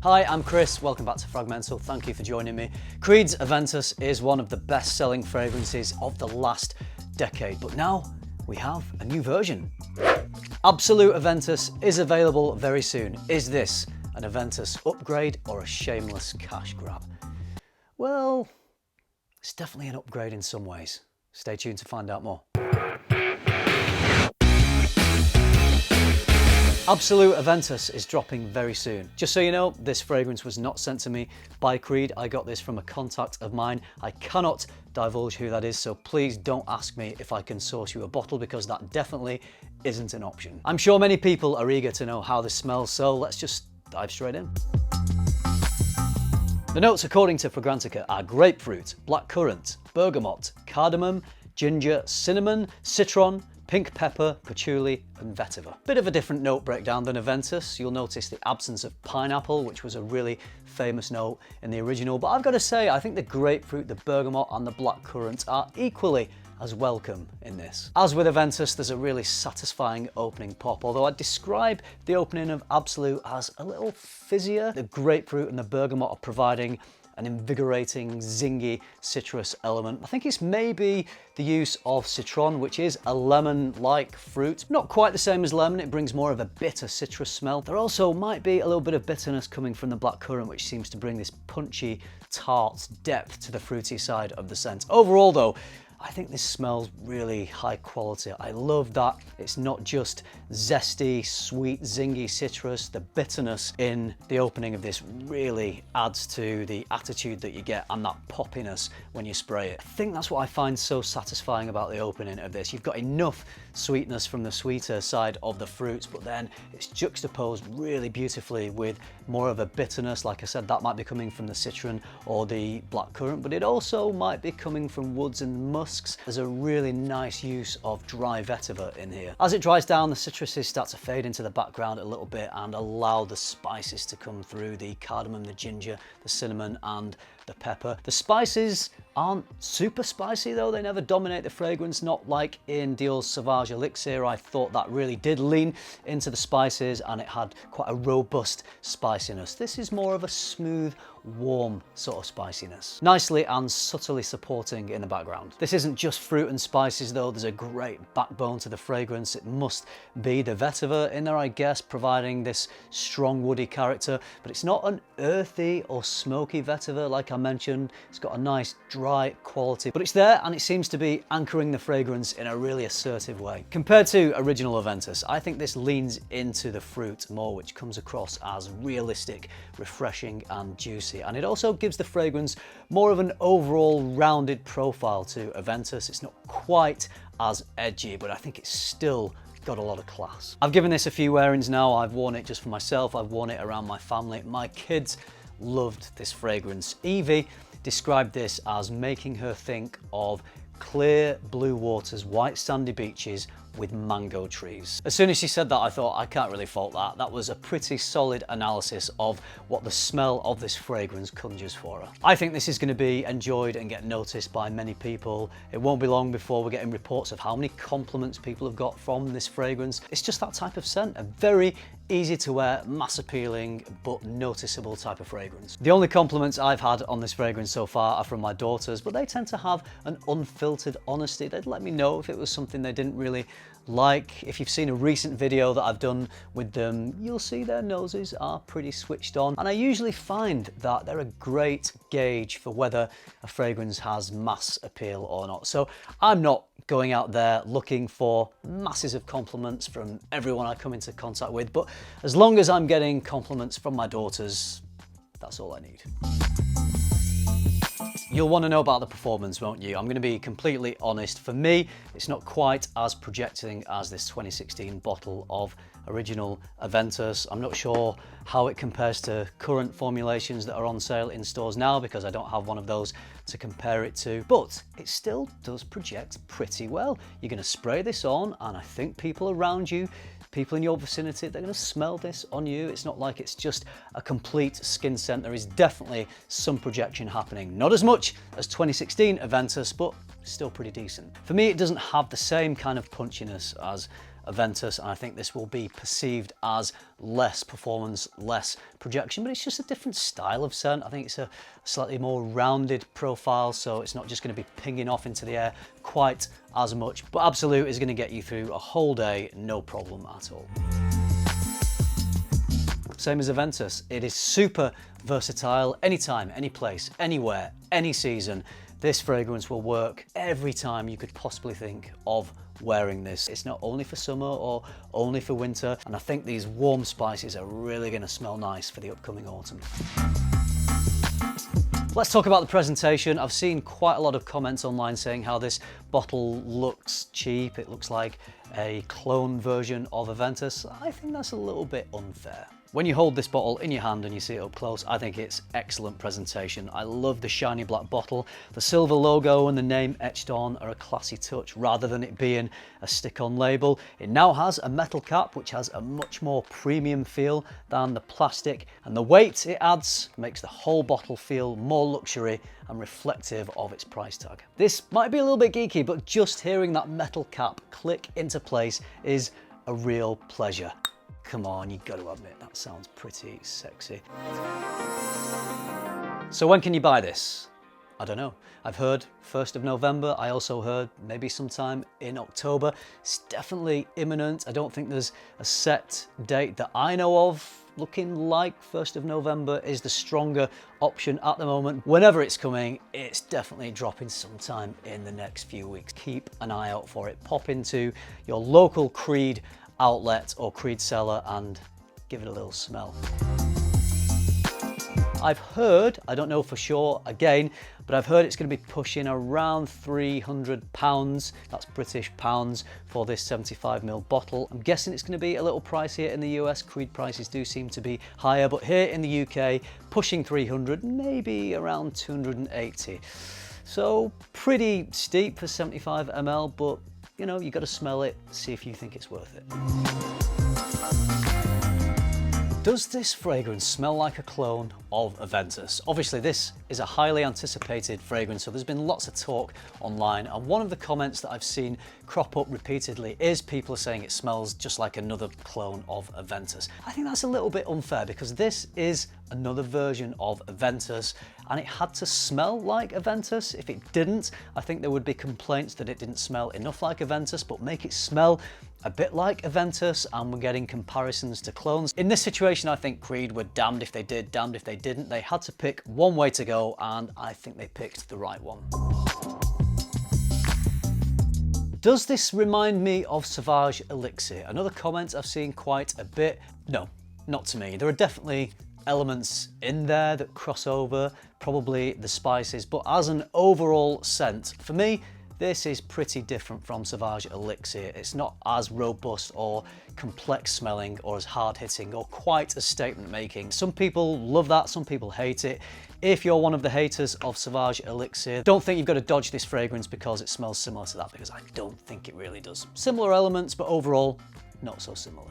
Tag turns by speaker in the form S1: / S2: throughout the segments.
S1: Hi, I'm Chris, welcome back to FRAG-MENTAL, thank you for joining me. Creed's Aventus is one of the best-selling fragrances of the last decade, but now we have a new version. ABSOLU Aventus is available very soon. Is this an Aventus upgrade or a shameless cash grab? Well, it's definitely an upgrade in some ways. Stay tuned to find out more. ABSOLU Aventus is dropping very soon. Just so you know, this fragrance was not sent to me by Creed. I got this from a contact of mine. I cannot divulge who that is, so please don't ask me if I can source you a bottle, because that definitely isn't an option. I'm sure many people are eager to know how this smells, so let's just dive straight in. The notes, according to Fragrantica, are grapefruit, blackcurrant, bergamot, cardamom, ginger, cinnamon, citron, pink pepper, patchouli and vetiver. Bit of a different note breakdown than Aventus. You'll notice the absence of pineapple, which was a really famous note in the original, but I've got to say, I think the grapefruit, the bergamot and the blackcurrant are equally as welcome in this. As with Aventus, there's a really satisfying opening pop, although I'd describe the opening of ABSOLU as a little fizzier. The grapefruit and the bergamot are providing an invigorating, zingy citrus element. I think it's maybe the use of citron, which is a lemon-like fruit. Not quite the same as lemon, it brings more of a bitter citrus smell. There also might be a little bit of bitterness coming from the blackcurrant, which seems to bring this punchy, tart depth to the fruity side of the scent. Overall though, I think this smells really high quality. I love that it's not just zesty, sweet, zingy citrus. The bitterness in the opening of this really adds to the attitude that you get and that poppiness when you spray it. I think that's what I find so satisfying about the opening of this. You've got enough sweetness from the sweeter side of the fruits, but then it's juxtaposed really beautifully with more of a bitterness. Like I said, that might be coming from the citron or the blackcurrant, but it also might be coming from woods and musks. There's a really nice use of dry vetiver in here. As it dries down, the citruses start to fade into the background a little bit and allow the spices to come through, the cardamom, the ginger, the cinnamon and the pepper. The spices aren't super spicy though, they never dominate the fragrance, not like in Dior's SAUVAGE ELIXIR. I thought that really did lean into the spices and it had quite a robust spiciness. This is more of a smooth, warm sort of spiciness. Nicely and subtly supporting in the background. This isn't just fruit and spices though, there's a great backbone to the fragrance. It must be the vetiver in there, I guess, providing this strong woody character, but it's not an earthy or smoky vetiver like I mentioned. It's got a nice dry quality, but it's there and it seems to be anchoring the fragrance in a really assertive way. Compared to original Aventus, I think this leans into the fruit more, which comes across as realistic, refreshing and juicy. And it also gives the fragrance more of an overall rounded profile to Aventus. It's not quite as edgy, but I think it's still got a lot of class. I've given this a few wearings now. I've worn it just for myself. I've worn it around my family. My kids loved this fragrance. Evie described this as making her think of clear blue waters, white sandy beaches with mango trees. As soon as she said that, I thought, I can't really fault that. That was a pretty solid analysis of what the smell of this fragrance conjures for her. I think this is going to be enjoyed and get noticed by many people. It won't be long before we're getting reports of how many compliments people have got from this fragrance. It's just that type of scent, a very easy to wear, mass appealing, but noticeable type of fragrance. The only compliments I've had on this fragrance so far are from my daughters, but they tend to have an unfiltered honesty. They'd let me know if it was something they didn't really like. If you've seen a recent video that I've done with them, you'll see their noses are pretty switched on. And I usually find that they're a great gauge for whether a fragrance has mass appeal or not. So I'm not going out there looking for masses of compliments from everyone I come into contact with, but as long as I'm getting compliments from my daughters, that's all I need. You'll want to know about the performance, won't you? I'm going to be completely honest. For me, it's not quite as projecting as this 2016 bottle of original Aventus. I'm not sure how it compares to current formulations that are on sale in stores now, because I don't have one of those to compare it to, but it still does project pretty well. You're going to spray this on, and I think people around you, people in your vicinity, they're going to smell this on you. It's not like it's just a complete skin scent. There is definitely some projection happening. Not as much as 2016 Aventus, but still pretty decent. For me, it doesn't have the same kind of punchiness as Aventus, and I think this will be perceived as less performance, less projection, but it's just a different style of scent. I think it's a slightly more rounded profile, so it's not just going to be pinging off into the air quite as much, but ABSOLU is going to get you through a whole day, no problem at all. Same as Aventus, it is super versatile, anytime, any place, anywhere, any season. This fragrance will work every time you could possibly think of wearing this. It's not only for summer or only for winter, and I think these warm spices are really going to smell nice for the upcoming autumn. Let's talk about the presentation. I've seen quite a lot of comments online saying how this bottle looks cheap. It looks like a clone version of Aventus. I think that's a little bit unfair. When you hold this bottle in your hand and you see it up close, I think it's excellent presentation. I love the shiny black bottle. The silver logo and the name etched on are a classy touch rather than it being a stick-on label. It now has a metal cap which has a much more premium feel than the plastic, and the weight it adds makes the whole bottle feel more luxury and reflective of its price tag. This might be a little bit geeky, but just hearing that metal cap click into place is a real pleasure. Come on, you've got to admit, that sounds pretty sexy. So when can you buy this? I don't know. I've heard 1st of November. I also heard maybe sometime in October. It's definitely imminent. I don't think there's a set date that I know of. Looking like 1st of November is the stronger option at the moment. Whenever it's coming, it's definitely dropping sometime in the next few weeks. Keep an eye out for it. Pop into your local Creed outlet or Creed seller and give it a little smell. I've heard, I don't know for sure again, but I've heard it's going to be pushing around £300, that's British pounds, for this 75ml bottle. I'm guessing it's going to be a little pricier in the US. Creed prices do seem to be higher, but here in the UK, pushing 300, maybe around 280. So pretty steep for 75ml, but you know, you got to smell it, see if you think it's worth it. Does this fragrance smell like a clone of Aventus? Obviously, this is a highly anticipated fragrance, so there's been lots of talk online, and one of the comments that I've seen crop up repeatedly is people are saying it smells just like another clone of Aventus. I think that's a little bit unfair because this is another version of Aventus, and it had to smell like Aventus. If it didn't, I think there would be complaints that it didn't smell enough like Aventus, but make it smell a bit like Aventus and we're getting comparisons to clones. In this situation, I think Creed were damned if they did, damned if they didn't. They had to pick one way to go, and I think they picked the right one. Does this remind me of SAUVAGE ELIXIR? Another comment I've seen quite a bit. No, not to me. There are definitely elements in there that cross over, probably the spices, but as an overall scent, for me, this is pretty different from SAUVAGE ELIXIR. It's not as robust or complex smelling or as hard hitting or quite as statement making. Some people love that, some people hate it. If you're one of the haters of SAUVAGE ELIXIR, don't think you've got to dodge this fragrance because it smells similar to that, because I don't think it really does. Similar elements, but overall, not so similar.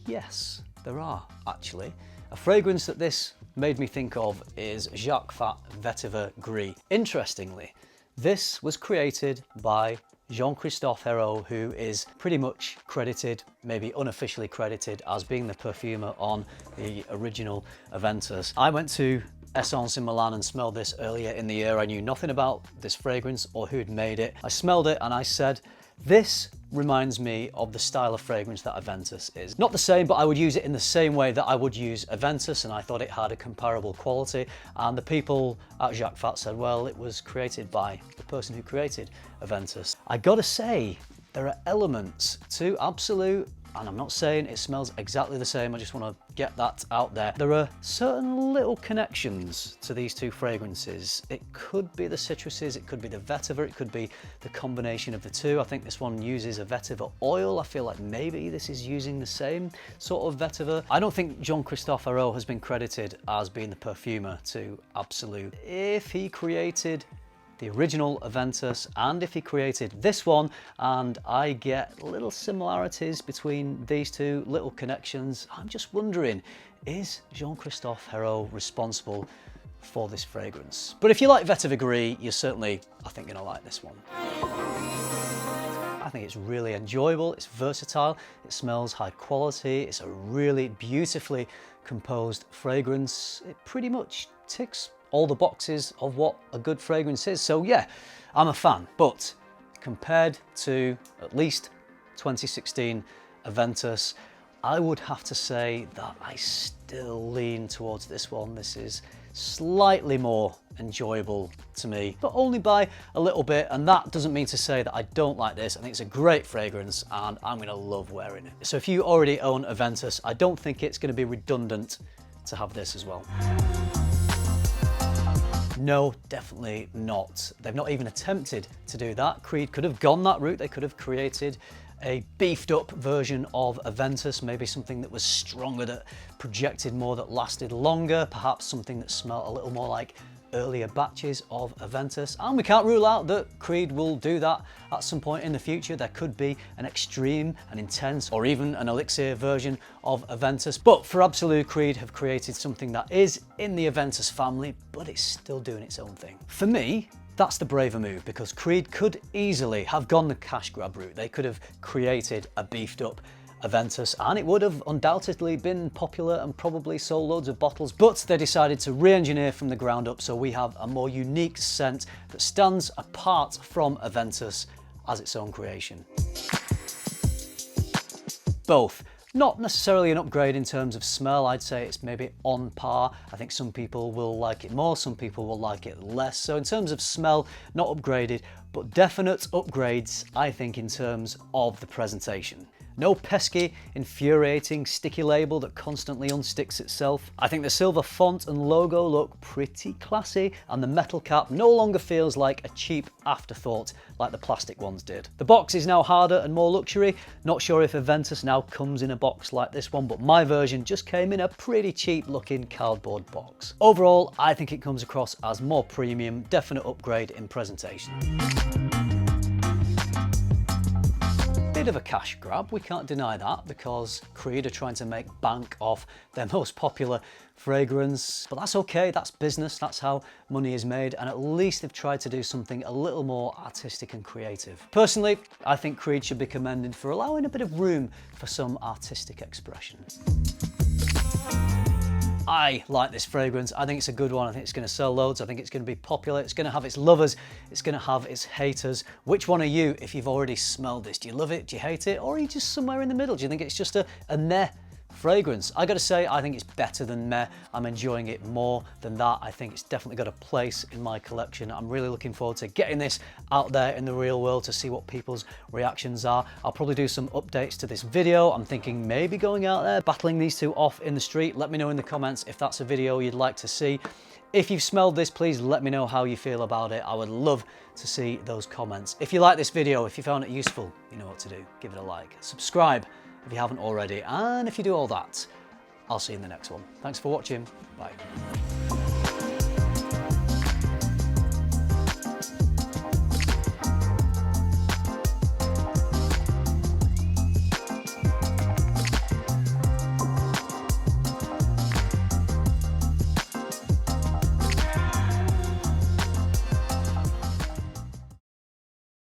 S1: Yes, there are actually. A fragrance that this made me think of is Jacques Fat Vetiver Gris. Interestingly, this was created by Jean-Christophe Hérault, who is pretty much credited, maybe unofficially credited, as being the perfumer on the original Aventus. I went to Essence in Milan and smelled this earlier in the year. I knew nothing about this fragrance or who'd made it. I smelled it and I said, this reminds me of the style of fragrance that Aventus is. Not the same, but I would use it in the same way that I would use Aventus, and I thought it had a comparable quality. And the people at Jacques Fat said, well, it was created by the person who created Aventus. I gotta say, there are elements to ABSOLU, and I'm not saying it smells exactly the same, I just want to get that out there. There are certain little connections to these two fragrances. It could be the citruses, it could be the vetiver, it could be the combination of the two. I think this one uses a vetiver oil. I feel like maybe this is using the same sort of vetiver. I don't think Jean-Christophe Hérault has been credited as being the perfumer to ABSOLU. If he created the original Aventus, and if he created this one, and I get little similarities between these two, little connections, I'm just wondering, is Jean-Christophe Hérault responsible for this fragrance? But if you like Vetiver Gris, you're certainly, I think, gonna like this one. I think it's really enjoyable, it's versatile, it smells high quality, it's a really beautifully composed fragrance. It pretty much ticks all the boxes of what a good fragrance is. So yeah, I'm a fan, but compared to at least 2016 Aventus, I would have to say that I still lean towards this one. This is slightly more enjoyable to me, but only by a little bit, and that doesn't mean to say that I don't like this. I think it's a great fragrance and I'm gonna love wearing it. So if you already own Aventus, I don't think it's gonna be redundant to have this as well. No, definitely not. They've not even attempted to do that. Creed could have gone that route. They could have created a beefed up version of Aventus, maybe something that was stronger, that projected more, that lasted longer, perhaps something that smelled a little more like earlier batches of Aventus. And we can't rule out that Creed will do that at some point in the future. There could be an extreme, an intense, or even an elixir version of Aventus. But for ABSOLU, Creed have created something that is in the Aventus family, but it's still doing its own thing. For me, that's the braver move, because Creed could easily have gone the cash grab route. They could have created a beefed up Aventus and it would have undoubtedly been popular and probably sold loads of bottles, but they decided to re-engineer from the ground up, so we have a more unique scent that stands apart from Aventus as its own creation. Both. Not necessarily an upgrade in terms of smell, I'd say it's maybe on par. I think some people will like it more, some people will like it less. So in terms of smell, not upgraded, but definite upgrades, I think, in terms of the presentation. No pesky, infuriating, sticky label that constantly unsticks itself. I think the silver font and logo look pretty classy, and the metal cap no longer feels like a cheap afterthought like the plastic ones did. The box is now harder and more luxury. Not sure if Aventus now comes in a box like this one, but my version just came in a pretty cheap looking cardboard box. Overall, I think it comes across as more premium, definite upgrade in presentation. Bit of a cash grab, we can't deny that, because Creed are trying to make bank off their most popular fragrance, but that's okay, that's business, that's how money is made, and at least they've tried to do something a little more artistic and creative. Personally, I think Creed should be commended for allowing a bit of room for some artistic expression. I like this fragrance. I think it's a good one. I think it's going to sell loads. I think it's going to be popular. It's going to have its lovers. It's going to have its haters. Which one are you if you've already smelled this? Do you love it? Do you hate it? Or are you just somewhere in the middle? Do you think it's just a meh fragrance? I gotta say, I think it's better than meh. I'm enjoying it more than that. I think it's definitely got a place in my collection. I'm really looking forward to getting this out there in the real world to see what people's reactions are. I'll probably do some updates to this video. I'm thinking maybe going out there, battling these two off in the street. Let me know in the comments if that's a video you'd like to see. If you've smelled this, please let me know how you feel about it. I would love to see those comments. If you like this video, if you found it useful, you know what to do. Give it a like, subscribe if you haven't already, and if you do all that, I'll see you in the next one. Thanks for watching. Bye.